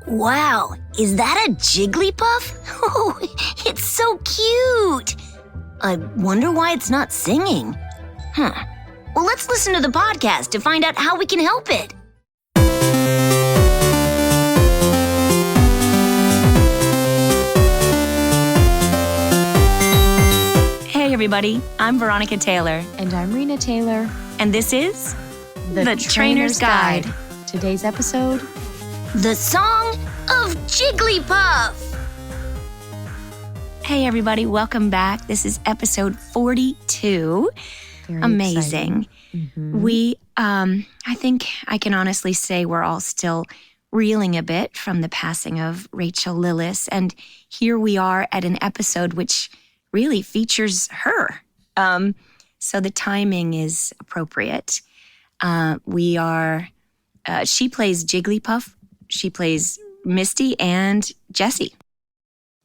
Wow, is that a Jigglypuff? Oh, it's so cute. I wonder why it's not singing. Well, let's listen to the podcast to find out how we can help it. Hey, everybody. I'm Veronica Taylor. And I'm Rena Taylor. And this is The Trainer's Guide. Today's episode, The Song of Jigglypuff. Hey, everybody. Welcome back. This is episode 42. Very Amazing. Mm-hmm. We, I think I can honestly say we're all still reeling a bit from the passing of Rachael Lillis. And here we are at an episode which really features her. So the timing is appropriate. She plays Jigglypuff, she plays Misty and Jessie.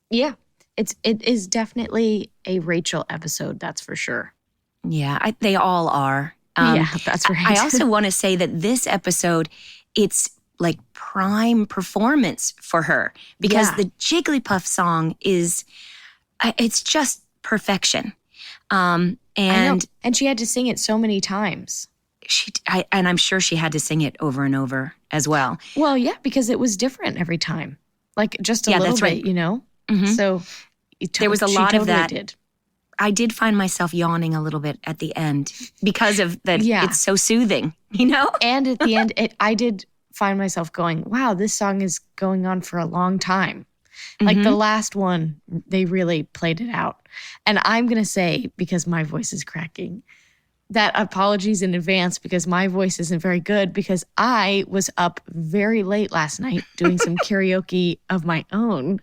Yeah, it is definitely a Rachael episode, that's for sure. Yeah, they all are. Yeah, that's right. I also want to say that this episode, it's like prime performance for her because the Jigglypuff song it's just perfection. And she had to sing it so many times. And I'm sure she had to sing it over and over as well. Well, yeah, because it was different every time. Like just a little that's bit, right. you know? Mm-hmm. So there was a lot of that. Did. I did find myself yawning a little bit at the end because of that. Yeah. It's so soothing, you know? And at the end, I did find myself going, wow, this song is going on for a long time. Like the last one, they really played it out. And I'm going to say, because my voice is cracking, that apologies in advance because my voice isn't very good because I was up very late last night doing some karaoke of my own.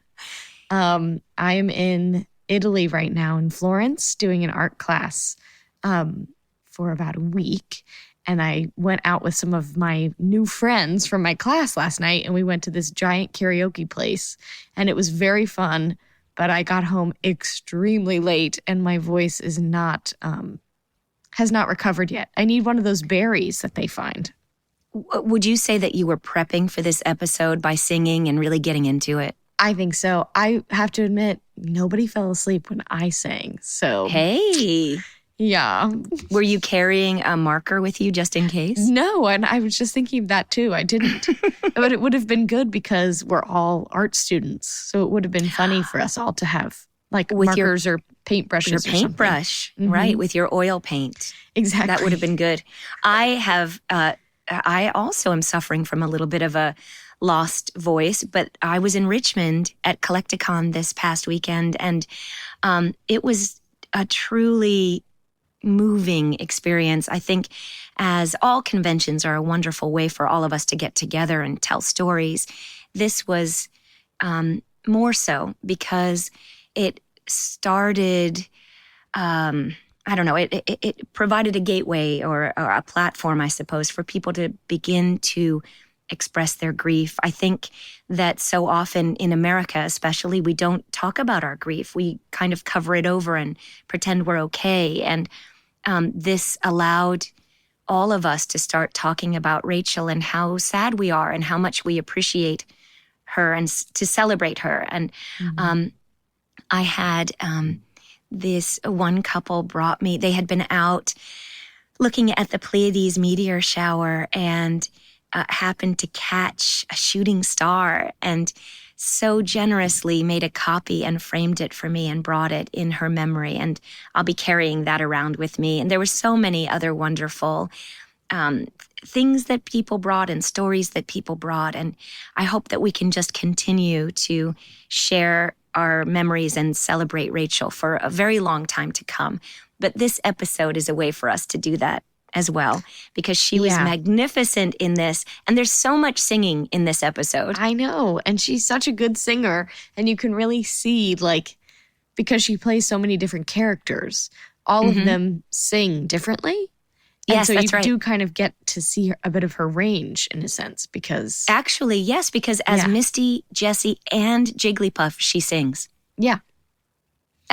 I am in Italy right now in Florence doing an art class for about a week. And I went out with some of my new friends from my class last night and we went to this giant karaoke place and it was very fun, but I got home extremely late and my voice is has not recovered yet. I need one of those berries that they find. Would you say that you were prepping for this episode by singing and really getting into it? I think so. I have to admit, nobody fell asleep when I sang. So hey. Yeah. Were you carrying a marker with you just in case? No, and I was just thinking of that too. I didn't. But it would have been good because we're all art students. So it would have been funny for us all to have like with markers or paintbrushes your or something. Paintbrush, right, with your oil paint. Exactly. That would have been good. I also am suffering from a little bit of a lost voice, but I was in Richmond at Collecticon this past weekend, and it was a truly moving experience. I think as all conventions are a wonderful way for all of us to get together and tell stories, this was more so because it started, it provided a gateway or a platform, I suppose, for people to begin to express their grief. I think that so often in America, especially, we don't talk about our grief. We kind of cover it over and pretend we're okay. And this allowed all of us to start talking about Rachael and how sad we are and how much we appreciate her and to celebrate her. And I had this one couple brought me, they had been out looking at the Pleiades meteor shower and happened to catch a shooting star and so generously made a copy and framed it for me and brought it in her memory. And I'll be carrying that around with me. And there were so many other wonderful things that people brought and stories that people brought. And I hope that we can just continue to share our memories and celebrate Rachael for a very long time to come. But this episode is a way for us to do that as well, because she was magnificent in this. And there's so much singing in this episode. I know. And she's such a good singer. And you can really see, like, because she plays so many different characters, all of them sing differently. And yes, so that's right. You do kind of get to see a bit of her range in a sense because... Actually, yes, because as Misty, Jessie, and Jigglypuff, she sings. Yeah.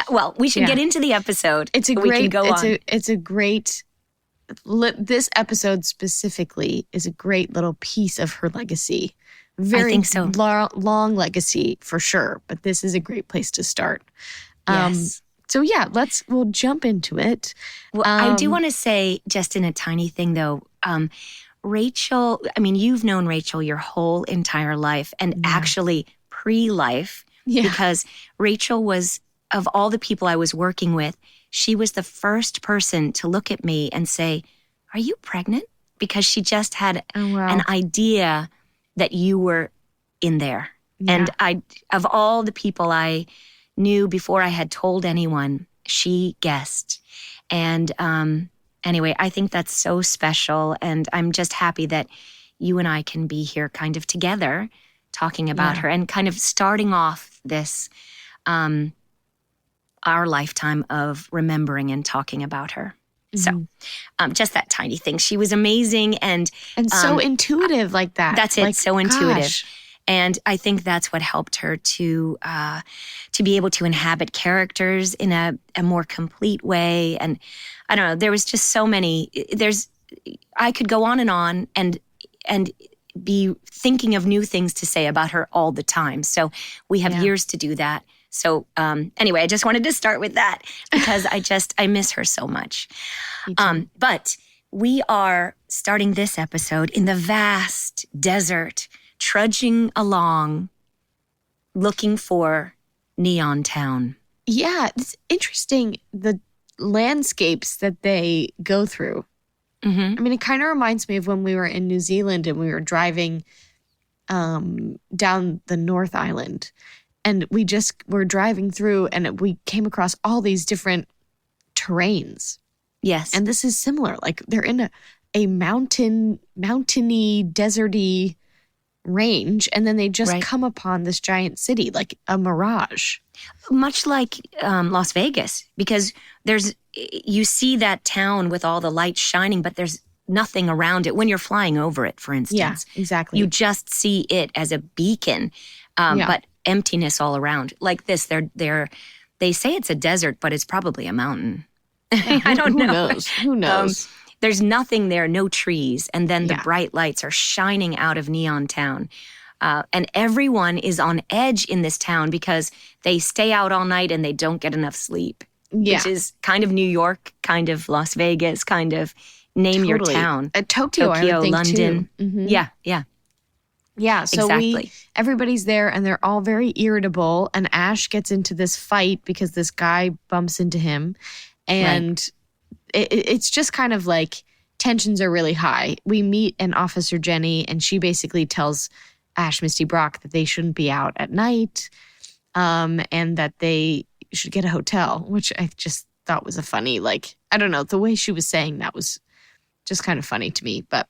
Well, we should get into the episode. It's a great... This episode specifically is a great little piece of her legacy Very think so. long legacy for sure, but this is a great place to start. Yes. So yeah, we'll jump into it. Well, I do want to say, just in a tiny thing though, Rachael, I mean, you've known Rachael your whole entire life, and actually pre-life, because Rachael was, of all the people I was working with, she was the first person to look at me and say, "Are you pregnant?" Because she just had an idea that you were in there. Yeah. And of all the people I knew before I had told anyone, she guessed. And anyway, I think that's so special. And I'm just happy that you and I can be here kind of together talking about her and kind of starting off this, our lifetime of remembering and talking about her. So just that tiny thing. She was amazing and so intuitive like that. That's it. Like, so intuitive. Gosh. And I think that's what helped her to be able to inhabit characters in a more complete way. And I don't know, there was just so many. I could go on and be thinking of new things to say about her all the time. So we have years to do that. So anyway, I just wanted to start with that because I miss her so much. But we are starting this episode in the vast desert, trudging along, looking for Neon Town. Yeah, it's interesting, the landscapes that they go through. I mean, it kind of reminds me of when we were in New Zealand and we were driving down the North Island. And we just were driving through and we came across all these different terrains. Yes. And this is similar. Like they're in a mountainy, deserty range. And then they just come upon this giant city, like a mirage. Much like Las Vegas, because you see that town with all the lights shining, but there's nothing around it. When you're flying over it, for instance. Yeah, exactly. You just see it as a beacon. But emptiness all around. Like this, they say it's a desert, but it's probably a mountain. I don't know. Who knows? There's nothing there, no trees. And then the bright lights are shining out of Neon Town. And everyone is on edge in this town because they stay out all night and they don't get enough sleep. Which is kind of New York, kind of Las Vegas, kind of name your town. Tokyo, I would think, London. Too. Yeah. Yeah, so exactly. Everybody's there and they're all very irritable, and Ash gets into this fight because this guy bumps into him, and it's just kind of like tensions are really high. We meet an Officer Jenny, and she basically tells Ash, Misty, Brock that they shouldn't be out at night, and that they should get a hotel, which I just thought was a funny, like, I don't know, the way she was saying that was just kind of funny to me, but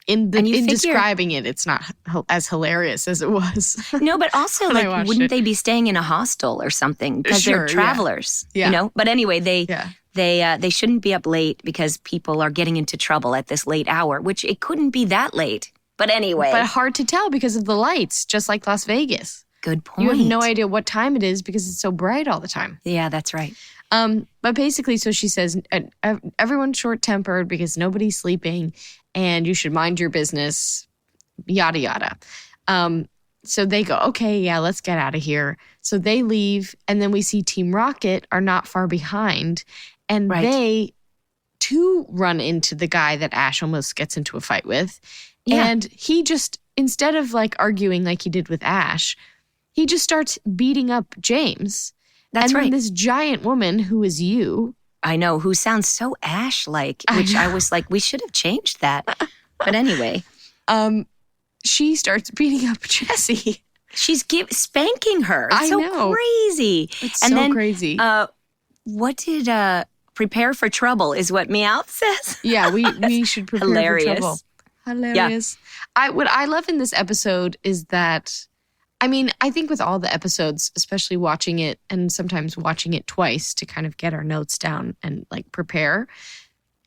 in describing it, it's not as hilarious as it was. No, but also, like, wouldn't they be staying in a hostel or something? Because they're travelers, you know? But anyway, they shouldn't be up late because people are getting into trouble at this late hour, which it couldn't be that late. But anyway. But hard to tell because of the lights, just like Las Vegas. Good point. You have no idea what time it is because it's so bright all the time. Yeah, that's right. But basically, so she says, everyone's short-tempered because nobody's sleeping and you should mind your business, yada, yada. So they go, okay, yeah, let's get out of here. So they leave, and then we see Team Rocket are not far behind, and they, too, run into the guy that Ash almost gets into a fight with. Yeah. And he just, instead of, like, arguing like he did with Ash, he just starts beating up James. That's right. And then this giant woman who is you. I know, who sounds so Ash-like, which I was like, we should have changed that. But anyway. She starts beating up Jessie. She's spanking her. It's so crazy. It's so crazy. What did prepare for trouble is what Meowth says? Yeah, we should prepare for trouble. Hilarious. Yeah. What I love in this episode is that, I mean, I think with all the episodes, especially watching it and sometimes watching it twice to kind of get our notes down and like prepare,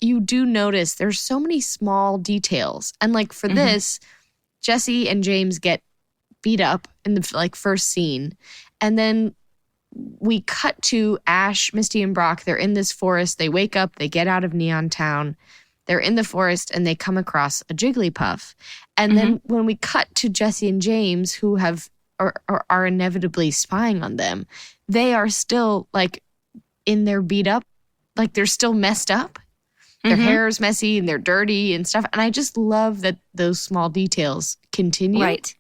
you do notice there's so many small details. And like for this, Jessie and James get beat up in the like first scene. And then we cut to Ash, Misty, and Brock. They're in this forest. They wake up. They get out of Neon Town. they're in the forest and they come across a Jigglypuff. And then when we cut to Jessie and James, who are inevitably spying on them, they are still like in their beat up, like they're still messed up. Their hair is messy and they're dirty and stuff. And I just love that those small details continue. Right.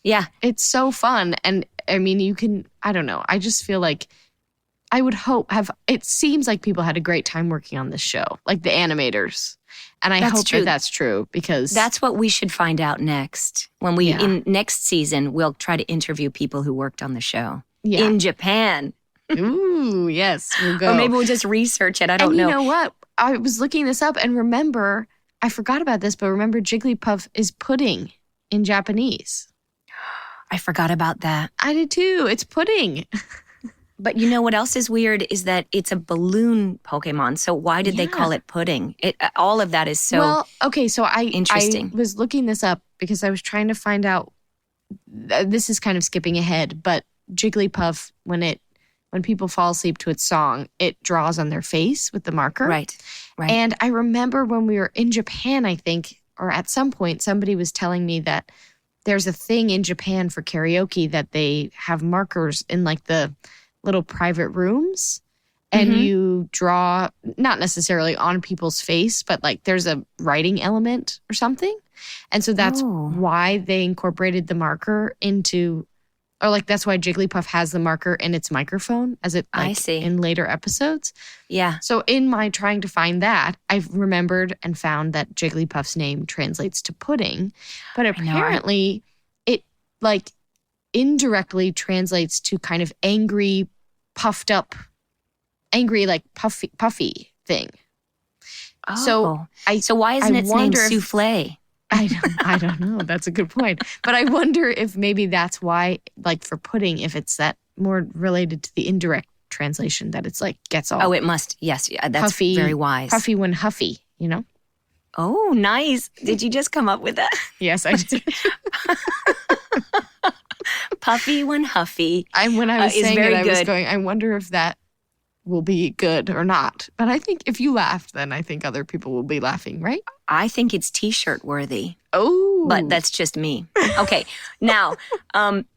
Yeah. It's so fun. And I mean, I don't know. I just feel like I would it seems like people had a great time working on this show, like the animators. And I hope that that's true because that's what we should find out next. When in next season, we'll try to interview people who worked on the show in Japan. Ooh, yes, we'll go. Or maybe we'll just research it. I don't know. You know what? I was looking this up and remember, I forgot about this, but remember Jigglypuff is pudding in Japanese. I forgot about that. I did too. It's pudding. But you know what else is weird is that it's a balloon Pokemon. So why did they call it pudding? All of that is so interesting. I was looking this up because I was trying to find out. This is kind of skipping ahead, but Jigglypuff, when people fall asleep to its song, it draws on their face with the marker. Right. And I remember when we were in Japan, I think, or at some point, somebody was telling me that there's a thing in Japan for karaoke that they have markers in like the little private rooms and you draw, not necessarily on people's face, but like there's a writing element or something. And so that's why they incorporated the marker into, or like that's why Jigglypuff has the marker in its microphone as it like, I see. in later episodes. Yeah. So in my trying to find that, I've remembered and found that Jigglypuff's name translates to pudding, but apparently it like indirectly translates to kind of angry, puffed up, like puffy thing. Oh. So why isn't its name souffle? I don't know. That's a good point. But I wonder if maybe that's why, like for pudding, if it's that more related to the indirect translation that it's like gets all. Oh, it must. Yes. That's puffy, very wise. Puffy when huffy, you know? Oh, nice. Did you just come up with that? Yes, I did. Puffy when huffy. When I was saying very it, I was good. going, I wonder if that will be good or not. But I think if you laughed, then I think other people will be laughing, right? I think it's T-shirt worthy. Oh. But that's just me. Okay. Now,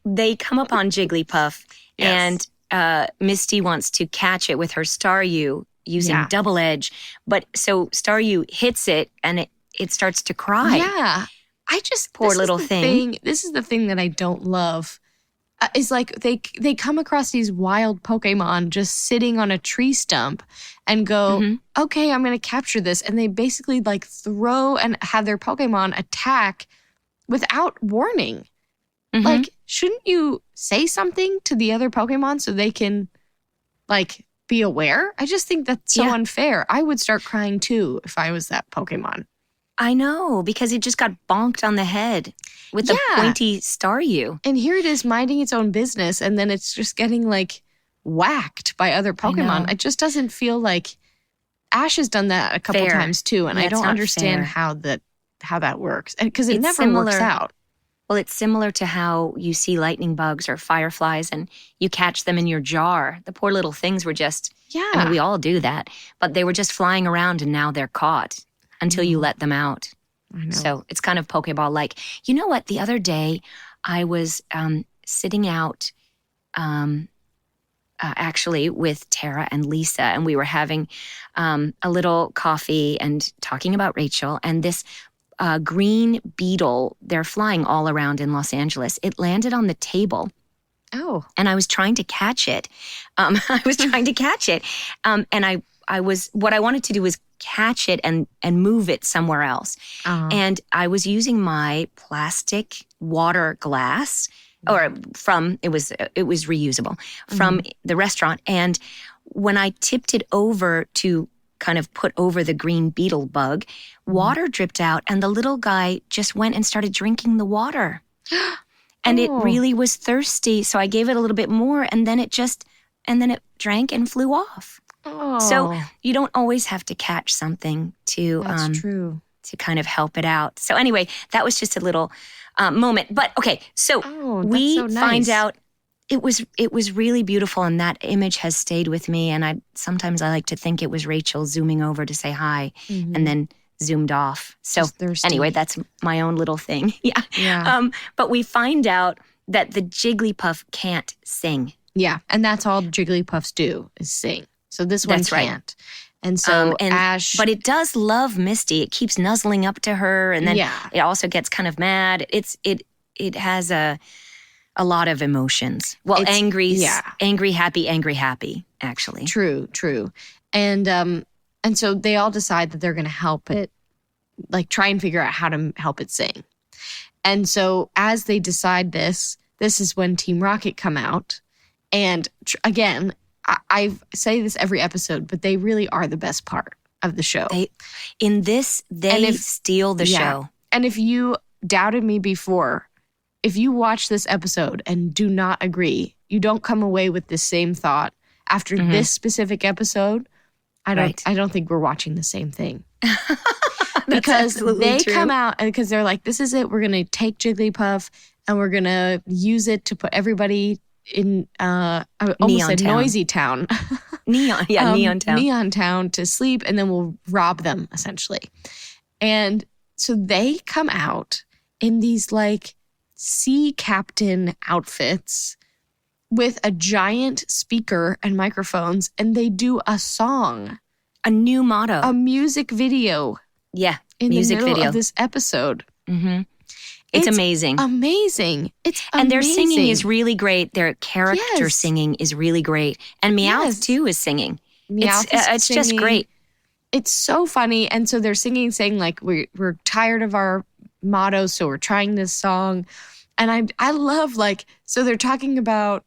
they come upon Jigglypuff and Misty wants to catch it with her Staryu using double edge. But so Staryu hits it and it starts to cry. Yeah. Poor little thing. This is the thing that I don't love. Is like they come across these wild Pokemon just sitting on a tree stump and go, okay, I'm going to capture this. And they basically like throw and have their Pokemon attack without warning. Like, shouldn't you say something to the other Pokemon so they can like be aware? I just think that's so unfair. I would start crying too if I was that Pokemon. I know, because it just got bonked on the head with the pointy Staryu. And here it is minding its own business, and then it's just getting like whacked by other Pokemon. It just doesn't feel like Ash has done that a couple times too, and I don't understand how that works because it never works out. Well, it's similar to how you see lightning bugs or fireflies and you catch them in your jar. The poor little things were just, I mean, we all do that, but they were just flying around and now they're caught until you let them out. I know. So it's kind of Pokeball-like. You know what? The other day I was sitting out actually with Tara and Lisa, and we were having a little coffee and talking about Rachael, and this green beetle, they're flying all around in Los Angeles. It landed on the table. Oh. And I was trying to catch it. And what I wanted to do was catch it and move it somewhere else. And I was using my plastic water glass, or it was reusable from the restaurant. And when I tipped it over to kind of put over the green beetle bug, water dripped out and the little guy just went and started drinking the water. And it really was thirsty. So I gave it a little bit more and then it drank and flew off. Oh. So you don't always have to catch something to to kind of help it out. So anyway, that was just a little moment. But okay, so we find out it was really beautiful, and that image has stayed with me. And sometimes I like to think it was Rachael zooming over to say hi, and then zoomed off. So Just thirsty. anyway, that's my own little thing. Yeah. Yeah. But we find out that the Jigglypuff can't sing. Yeah. And that's all Jigglypuffs do is sing. So this one That's right. can't. And so Ash. But it does love Misty. It keeps nuzzling up to her, and then Yeah. it also gets kind of mad. It has a lot of emotions. Well, It's- angry, yeah. angry, happy, actually. True. And so they all decide that they're going to help it, like try and figure out how to help it sing. And so as they decide this is when Team Rocket come out. And again, I say this every episode, but they really are the best part of the show. They steal the show. And if you doubted me before, if you watch this episode and do not agree, you don't come away with the same thought after this specific episode. I don't think we're watching the same thing. Because they come out and because they're like, this is it. We're going to take Jigglypuff and we're going to use it to put everybody in I almost said Noisy Town. Neon Town. Neon Town to sleep, and then we'll rob them, essentially. And so they come out in these like sea captain outfits with a giant speaker and microphones, and they do a song. A new motto. A music video. Yeah, in music the middle video of this episode. Mm-hmm. It's amazing. Amazing. It's amazing. And their singing is really great. Their character singing is really great. And Meowth, too, is singing. It's just great. It's so funny. And so they're saying like, we're tired of our motto, so we're trying this song. And I love, like, so they're talking about,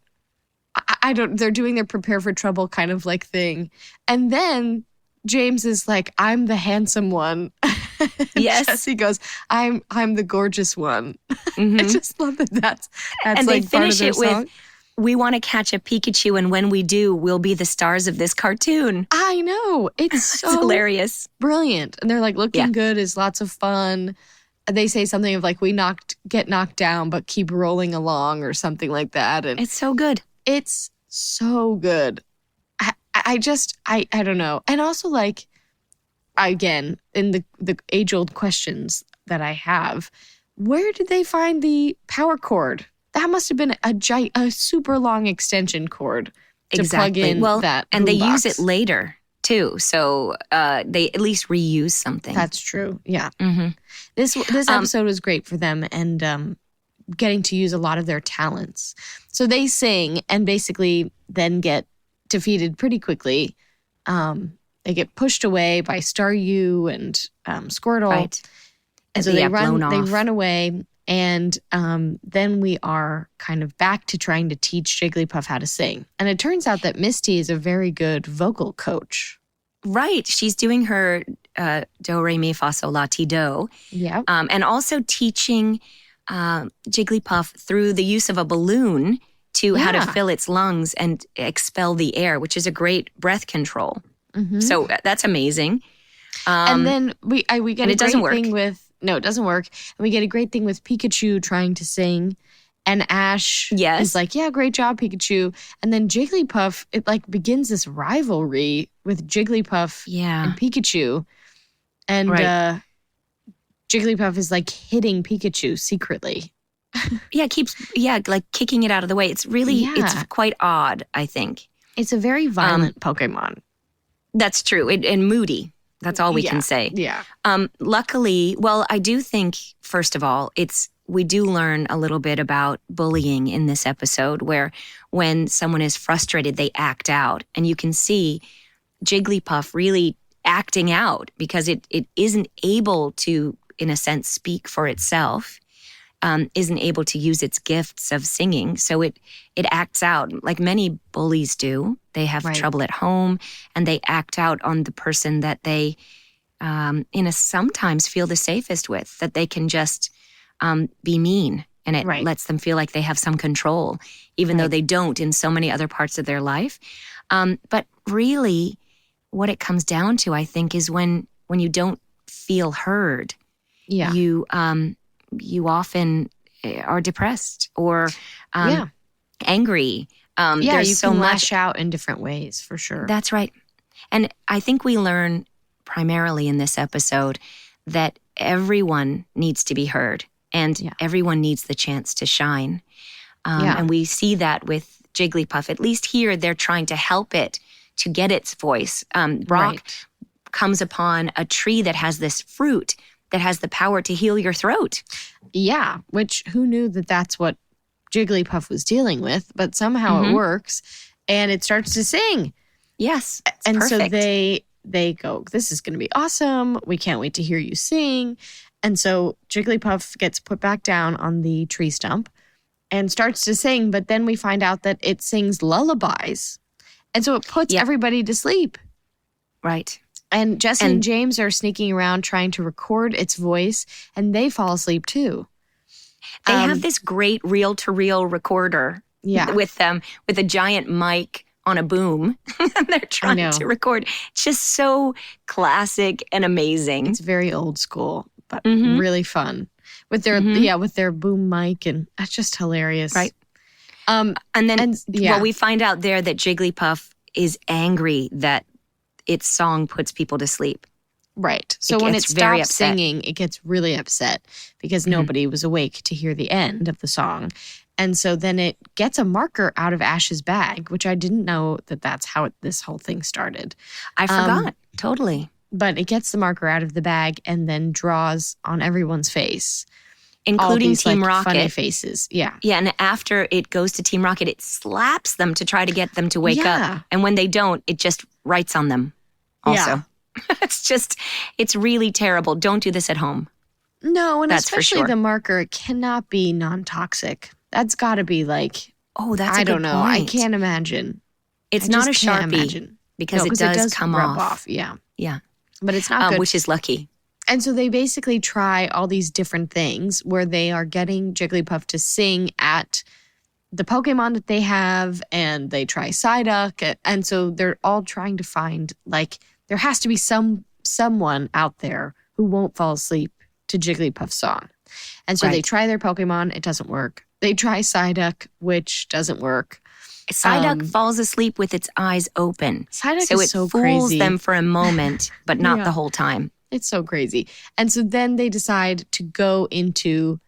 they're doing their prepare for trouble kind of like thing. And then James is like, I'm the handsome one. Yes. Jessie goes, I'm the gorgeous one. Mm-hmm. I just love that that's and like they part of finish their it song. with, we want to catch a Pikachu, and when we do, we'll be the stars of this cartoon. I know. It's so It's hilarious. Brilliant. And they're like, looking good is lots of fun. They say something of like, we get knocked down, but keep rolling along or something like that. And It's so good. it's so good. I don't know. And also, like, again, in the age-old questions that I have, where did they find the power cord? That must have been a super long extension cord to plug in that and they boombox. use it later, too. So they at least reuse something. That's true. Yeah. Mm-hmm. This episode was great for them and getting to use a lot of their talents. So they sing and basically then get defeated pretty quickly. They get pushed away by Staryu and Squirtle. Right. And so they run away. And then we are kind of back to trying to teach Jigglypuff how to sing. And it turns out that Misty is a very good vocal coach. Right. She's doing her do, re, mi, fa, sol, la, ti, do. Yeah. And also teaching Jigglypuff through the use of a balloon to how to fill its lungs and expel the air, which is a great breath control. Mm-hmm. So that's amazing. And then we get and a it great doesn't work. thing with no, it doesn't work. And we get a great thing with Pikachu trying to sing, and Ash is like, "Yeah, great job, Pikachu." And then Jigglypuff, it like begins this rivalry with Jigglypuff and Pikachu, and Jigglypuff is like hitting Pikachu secretly. Keeps like kicking it out of the way. It's really it's quite odd, I think. It's a very violent Pokemon. That's true. And moody. That's all we can say. Yeah. Luckily, well, I do think, first of all, we do learn a little bit about bullying in this episode, where when someone is frustrated, they act out. And you can see Jigglypuff really acting out because it isn't able to, in a sense, speak for itself, isn't able to use its gifts of singing. So it acts out like many bullies do. They have trouble at home and they act out on the person that they sometimes feel the safest with, that they can just be mean. And it lets them feel like they have some control, even though they don't in so many other parts of their life. But really, what it comes down to, I think, is when you don't feel heard, you often are depressed or angry. There's you so can much lash out in different ways, for sure. That's right. And I think we learn primarily in this episode that everyone needs to be heard and everyone needs the chance to shine. And we see that with Jigglypuff. At least here, they're trying to help it to get its voice. Brock comes upon a tree that has this fruit that has the power to heal your throat. Yeah, which who knew that that's what Jigglypuff was dealing with, but somehow it works and it starts to sing. Yes, and perfect. So they go, this is going to be awesome. We can't wait to hear you sing. And so Jigglypuff gets put back down on the tree stump and starts to sing, but then we find out that it sings lullabies. And so it puts everybody to sleep. Right. And Jessie and James are sneaking around trying to record its voice, and they fall asleep too. They have this great reel-to-reel recorder with a giant mic on a boom. They're trying to record. It's just so classic and amazing. It's very old school, but really fun. With their boom mic, and that's just hilarious. Right. And then we find out there that Jigglypuff is angry that its song puts people to sleep. Right. So when it stops singing, it gets really upset because nobody was awake to hear the end of the song. And so then it gets a marker out of Ash's bag, which I didn't know that that's how this whole thing started. I forgot. Totally. But it gets the marker out of the bag and then draws on everyone's face. Including these, Team Rocket. Funny faces. Yeah. Yeah, and after it goes to Team Rocket, it slaps them to try to get them to wake up. And when they don't, it just writes on them also. Yeah. It's really terrible. Don't do this at home. No, and that's especially the marker, it cannot be non-toxic. That's got to be like, that's I don't know. Point. I can't imagine. It's not a Sharpie because it does come off. Yeah. Yeah. But it's not good. Which is lucky. And so they basically try all these different things where they are getting Jigglypuff to sing at the Pokemon that they have, and they try Psyduck. And so they're all trying to find, like, there has to be someone out there who won't fall asleep to Jigglypuff's song. And so they try their Pokemon. It doesn't work. They try Psyduck, which doesn't work. Psyduck falls asleep with its eyes open. Psyduck so is so fools crazy. Them for a moment, but not the whole time. It's so crazy. And so then they decide to go into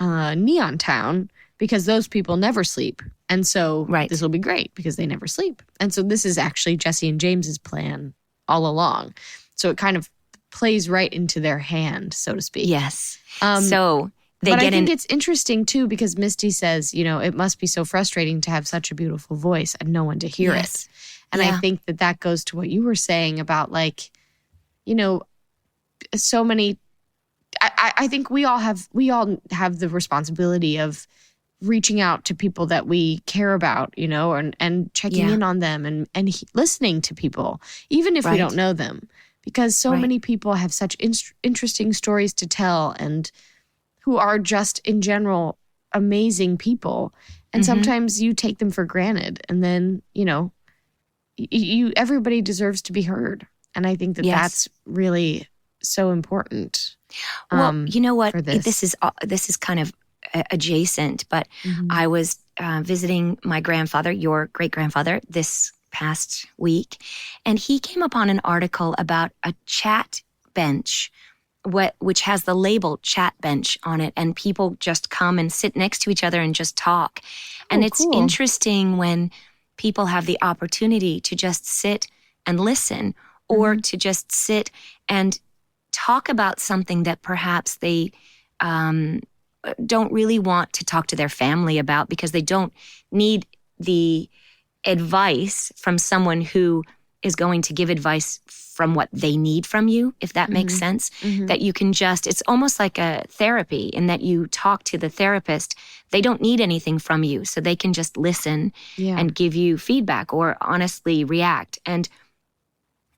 Neon Town because those people never sleep. And so this will be great because they never sleep. And so this is actually Jessie and James's plan all along. So it kind of plays right into their hand, so to speak. Yes. So they but get I think it's interesting too because Misty says, it must be so frustrating to have such a beautiful voice and no one to hear it. And I think that goes to what you were saying about so many. I think we all have the responsibility of reaching out to people that we care about, and checking in on them and listening to people, even if we don't know them, because so many people have such interesting stories to tell and who are just in general amazing people. And sometimes you take them for granted, and then, everybody deserves to be heard. And I think that that's really so important. Well, you know what? This is kind of adjacent, but I was visiting my grandfather, your great-grandfather, this past week, and he came upon an article about a chat bench, which has the label chat bench on it, and people just come and sit next to each other and just talk. And it's interesting when people have the opportunity to just sit and listen, or to just sit and talk about something that perhaps they don't really want to talk to their family about because they don't need the advice from someone who is going to give advice from what they need from you, if that makes sense. That you can it's almost like a therapy in that you talk to the therapist. They don't need anything from you, so they can just listen and give you feedback or honestly react. And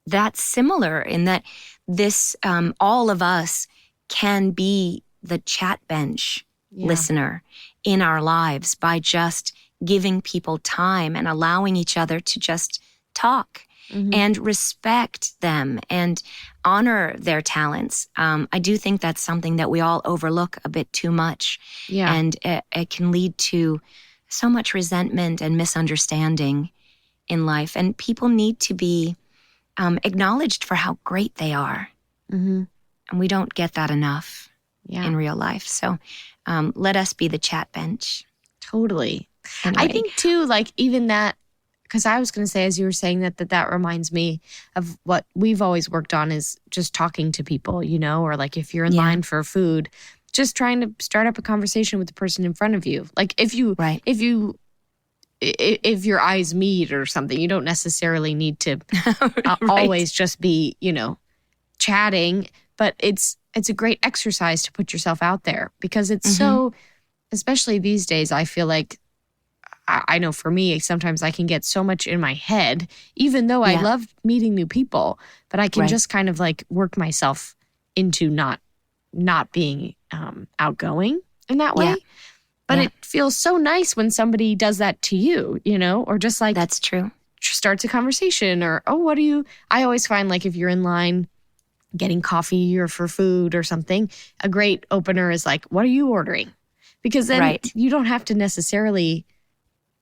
that's similar in that this, all of us can be the chat bench listener in our lives by just giving people time and allowing each other to just talk and respect them and honor their talents. I do think that's something that we all overlook a bit too much. Yeah. And it can lead to so much resentment and misunderstanding in life. And people need to be acknowledged for how great they are. And we don't get that enough Yeah. in real life. So let us be the chat bench. Totally. Anyway. I think too, like even that, because I was going to say, as you were saying that reminds me of what we've always worked on is just talking to people, or like if you're in line for food, just trying to start up a conversation with the person in front of you. Like if your eyes meet or something, you don't necessarily need to always just be, chatting, but it's a great exercise to put yourself out there because it's so, especially these days, I feel like, I know for me, sometimes I can get so much in my head, even though I love meeting new people, but I can just kind of like work myself into not being outgoing in that way. Yeah. But it feels so nice when somebody does that to you, or just like that's true. Starts a conversation or, I always find like if you're in line getting coffee or for food or something, a great opener is like, what are you ordering? Because then you don't have to necessarily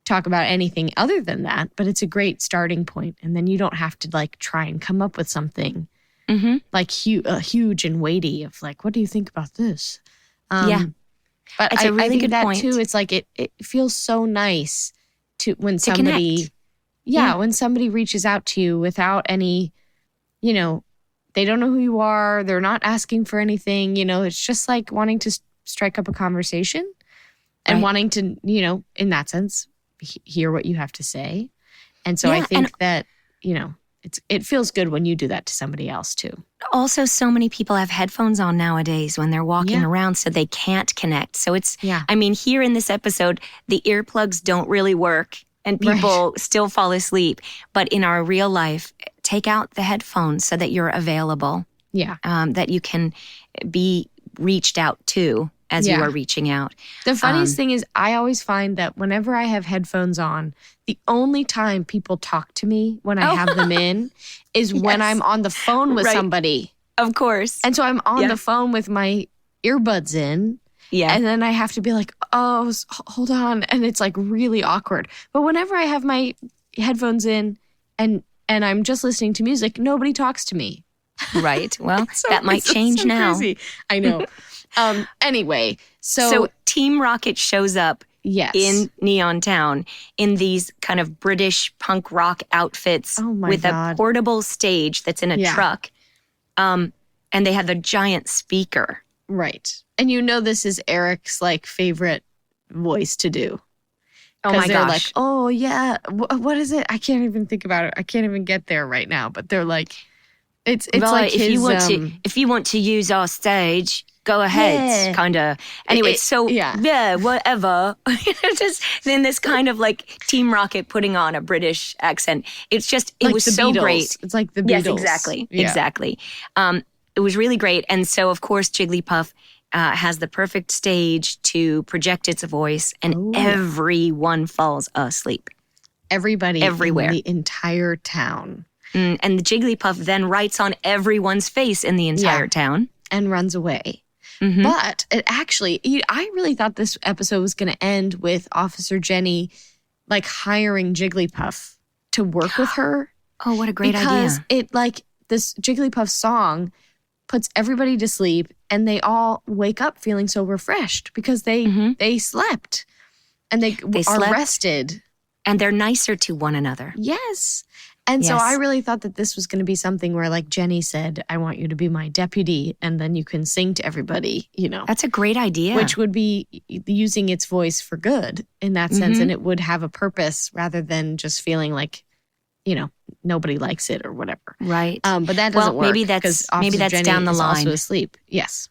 talk about anything other than that, but it's a great starting point. And then you don't have to like try and come up with something like huge and weighty of like, what do you think about this? But it's a really I think good that point. too, it's like it feels so nice when somebody, when somebody reaches out to you without any, they don't know who you are. They're not asking for anything, it's just like wanting to strike up a conversation and wanting to, in that sense, hear what you have to say. And so I think that, it feels good when you do that to somebody else too. Also, so many people have headphones on nowadays when they're walking around, so they can't connect. So it's, I mean, here in this episode, the earplugs don't really work and people still fall asleep. But in our real life, take out the headphones so that you're available. Yeah. That you can be reached out to as you are reaching out. The funniest thing is I always find that whenever I have headphones on, the only time people talk to me when I have them in is when I'm on the phone with somebody. Of course. And so I'm on the phone with my earbuds in. Yeah. And then I have to be like, oh, hold on. And it's like really awkward. But whenever I have my headphones in and I'm just listening to music, nobody talks to me. Right. Well, that might change now. Crazy. I know. Anyway, so Team Rocket shows up in Neon Town in these kind of British punk rock outfits with a portable stage that's in a truck. And they have a giant speaker. Right. And this is Eric's like favorite voice to do. Oh my they're gosh. Like, oh yeah, what is it? I can't even think about it. I can't even get there right now. But they're like, it's like if you want to use our stage, go ahead, kind of. Anyway, whatever. Just in this kind of like Team Rocket putting on a British accent. It's just, it was so Beatles. Great. It's like the Beatles. Yes, exactly. Yeah. Exactly. It was really great. And so, of course, Jigglypuff has the perfect stage to project its voice, and everyone falls asleep. Everybody everywhere. In the entire town. And the Jigglypuff then writes on everyone's face in the entire town. And runs away. Mm-hmm. But it actually, I really thought this episode was going to end with Officer Jenny like hiring Jigglypuff to work with her. Oh, what a great idea. Because it like this Jigglypuff song puts everybody to sleep and they all wake up feeling so refreshed because they slept and they are rested. And they're nicer to one another. Yes. And so I really thought that this was going to be something where like Jenny said, I want you to be my deputy and then you can sing to everybody, That's a great idea. Which would be using its voice for good in that sense. And it would have a purpose rather than just feeling like, nobody likes it or whatever. Right. But that doesn't work. Maybe that's Jenny down the is line. Also asleep. Yes,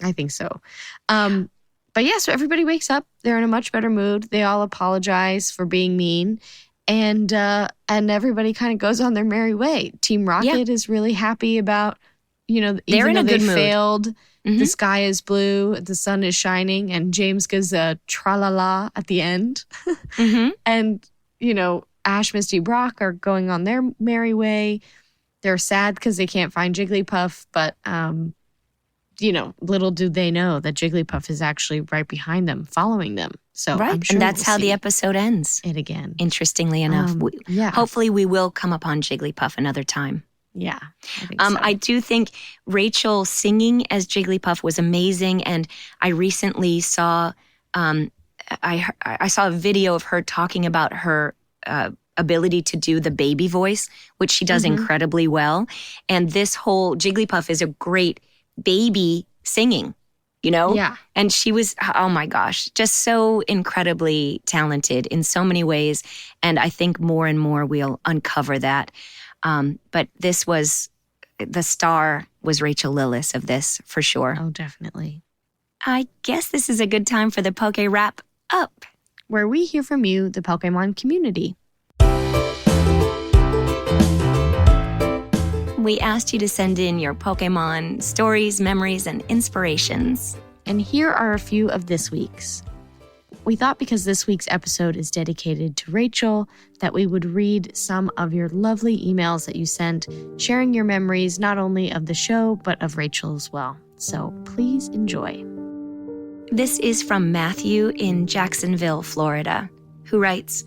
I think so. But so everybody wakes up. They're in a much better mood. They all apologize for being mean. And everybody kind of goes on their merry way. Team Rocket is really happy about, they're even in though a good they mood. Failed, the sky is blue, the sun is shining, and James gives a tra-la-la at the end. And, Ash, Misty, Brock are going on their merry way. They're sad because they can't find Jigglypuff, but, little do they know that Jigglypuff is actually right behind them, following them. So I'm sure and that's how the episode ends. It again. Interestingly enough. Hopefully we will come upon Jigglypuff another time. Yeah, I think so. I do think Rachael singing as Jigglypuff was amazing, and I recently saw I saw a video of her talking about her ability to do the baby voice, which she does incredibly well. And this whole Jigglypuff is a great baby singing, you know? Yeah. And she was, oh my gosh, just so incredibly talented in so many ways. And I think more and more we'll uncover that. But this was, the star was Rachael Lillis of this, for sure. Oh, definitely. I guess this is a good time for the Poke Wrap Up, where we hear from you, the Pokemon community. We asked you to send in your Pokemon stories, memories, and inspirations. And here are a few of this week's. We thought because this week's episode is dedicated to Rachael, that we would read some of your lovely emails that you sent, sharing your memories not only of the show, but of Rachael as well. So please enjoy. This is from Matthew in Jacksonville, Florida, who writes,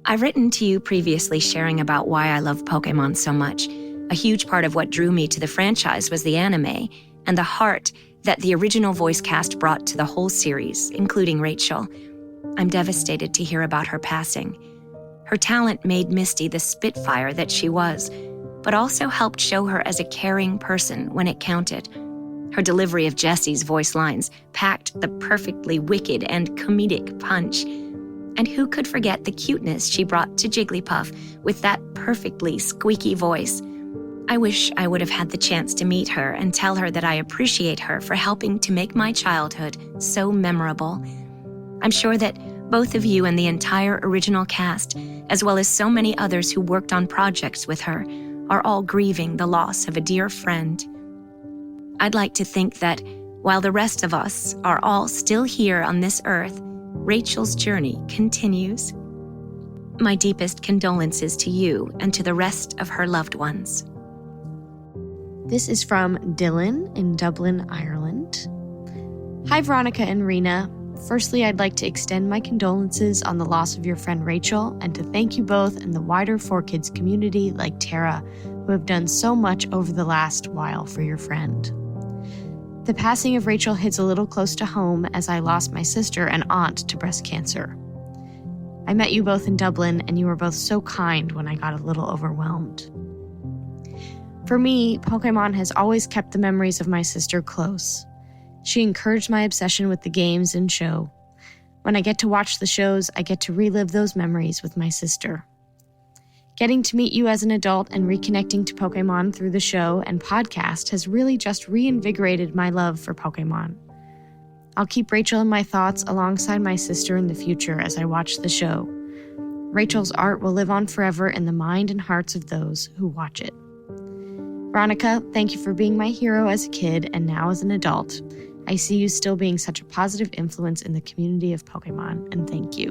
I've written to you previously sharing about why I love Pokemon so much. A huge part of what drew me to the franchise was the anime and the heart that the original voice cast brought to the whole series, including Rachael. I'm devastated to hear about her passing. Her talent made Misty the Spitfire that she was, but also helped show her as a caring person when it counted. Her delivery of Jessie's voice lines packed the perfectly wicked and comedic punch. And who could forget the cuteness she brought to Jigglypuff with that perfectly squeaky voice? I wish I would have had the chance to meet her and tell her that I appreciate her for helping to make my childhood so memorable. I'm sure that both of you and the entire original cast, as well as so many others who worked on projects with her, are all grieving the loss of a dear friend. I'd like to think that while the rest of us are all still here on this earth, Rachael's journey continues. My deepest condolences to you and to the rest of her loved ones. This is from Dylan in Dublin, Ireland. Hi, Veronica and Rena. Firstly, I'd like to extend my condolences on the loss of your friend Rachael and to thank you both and the wider 4Kids community like Tara, who have done so much over the last while for your friend. The passing of Rachael hits a little close to home as I lost my sister and aunt to breast cancer. I met you both in Dublin and you were both so kind when I got a little overwhelmed. For me, Pokemon has always kept the memories of my sister close. She encouraged my obsession with the games and show. When I get to watch the shows, I get to relive those memories with my sister. Getting to meet you as an adult and reconnecting to Pokemon through the show and podcast has really just reinvigorated my love for Pokemon. I'll keep Rachael in my thoughts alongside my sister in the future as I watch the show. Rachael's art will live on forever in the mind and hearts of those who watch it. Veronica, thank you for being my hero as a kid and now as an adult. I see you still being such a positive influence in the community of Pokemon, and thank you.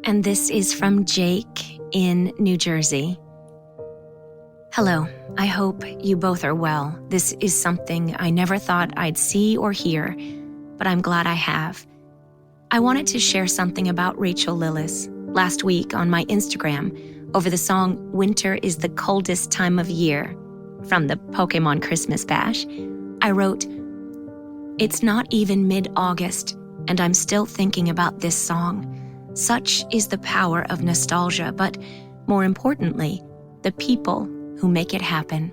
And this is from Jake in New Jersey. Hello, I hope you both are well. This is something I never thought I'd see or hear, but I'm glad I have. I wanted to share something about Rachael Lillis. Last week on my Instagram, over the song Winter is the Coldest Time of Year from the Pokemon Christmas Bash, I wrote, It's not even mid-August, and I'm still thinking about this song. Such is the power of nostalgia, but more importantly, the people who make it happen.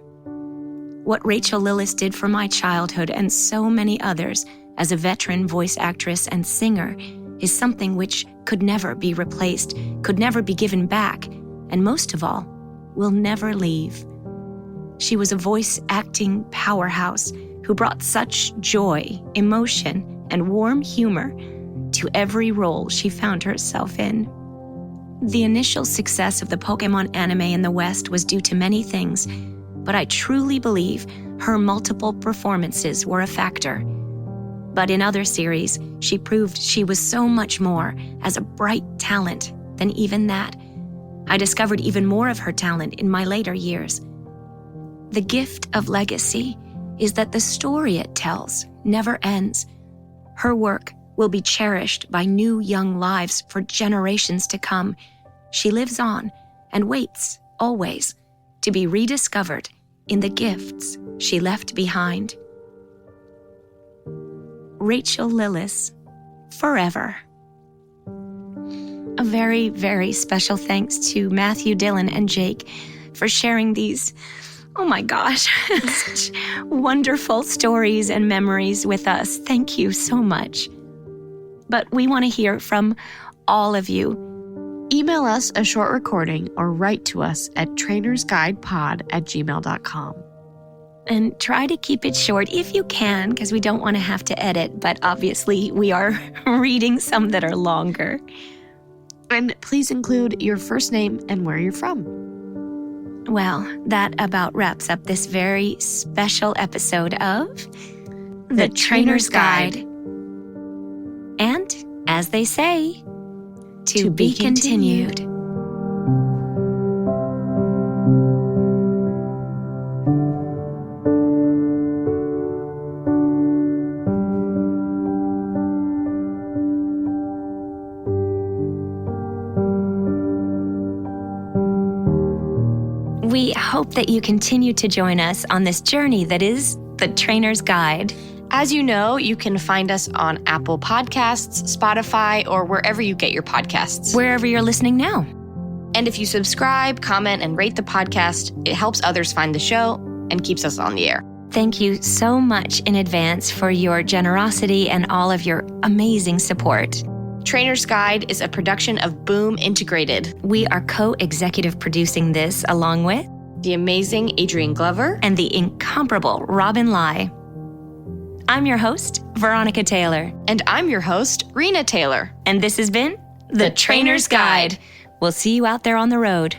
What Rachael Lillis did for my childhood and so many others as a veteran voice actress and singer is something which could never be replaced, could never be given back, and most of all, will never leave. She was a voice-acting powerhouse who brought such joy, emotion, and warm humor to every role she found herself in. The initial success of the Pokemon anime in the West was due to many things, but I truly believe her multiple performances were a factor. But in other series, she proved she was so much more as a bright talent than even that. I discovered even more of her talent in my later years. The gift of legacy is that the story it tells never ends. Her work will be cherished by new young lives for generations to come. She lives on and waits, always, to be rediscovered in the gifts she left behind. Rachael Lillis, forever. A very, very special thanks to Matthew, Dylan, and Jake for sharing these, oh my gosh, such wonderful stories and memories with us. Thank you so much. But we want to hear from all of you. Email us a short recording or write to us at trainersguidepod@gmail.com. And try to keep it short if you can, because we don't want to have to edit, but obviously we are reading some that are longer. And please include your first name and where you're from. Well, that about wraps up this very special episode of The Trainer's Guide. And, as they say, to be continued. We hope that you continue to join us on this journey that is The Trainer's Guide. As you know, you can find us on Apple Podcasts, Spotify, or wherever you get your podcasts. Wherever you're listening now. And if you subscribe, comment, and rate the podcast, it helps others find the show and keeps us on the air. Thank you so much in advance for your generosity and all of your amazing support. Trainer's Guide is a production of Boom Integrated. We are co-executive producing this along with the amazing Adrian Glover and the incomparable Robin Lai. I'm your host, Veronica Taylor. And I'm your host, Rena Taylor. And this has been The Trainer's Guide. We'll see you out there on the road.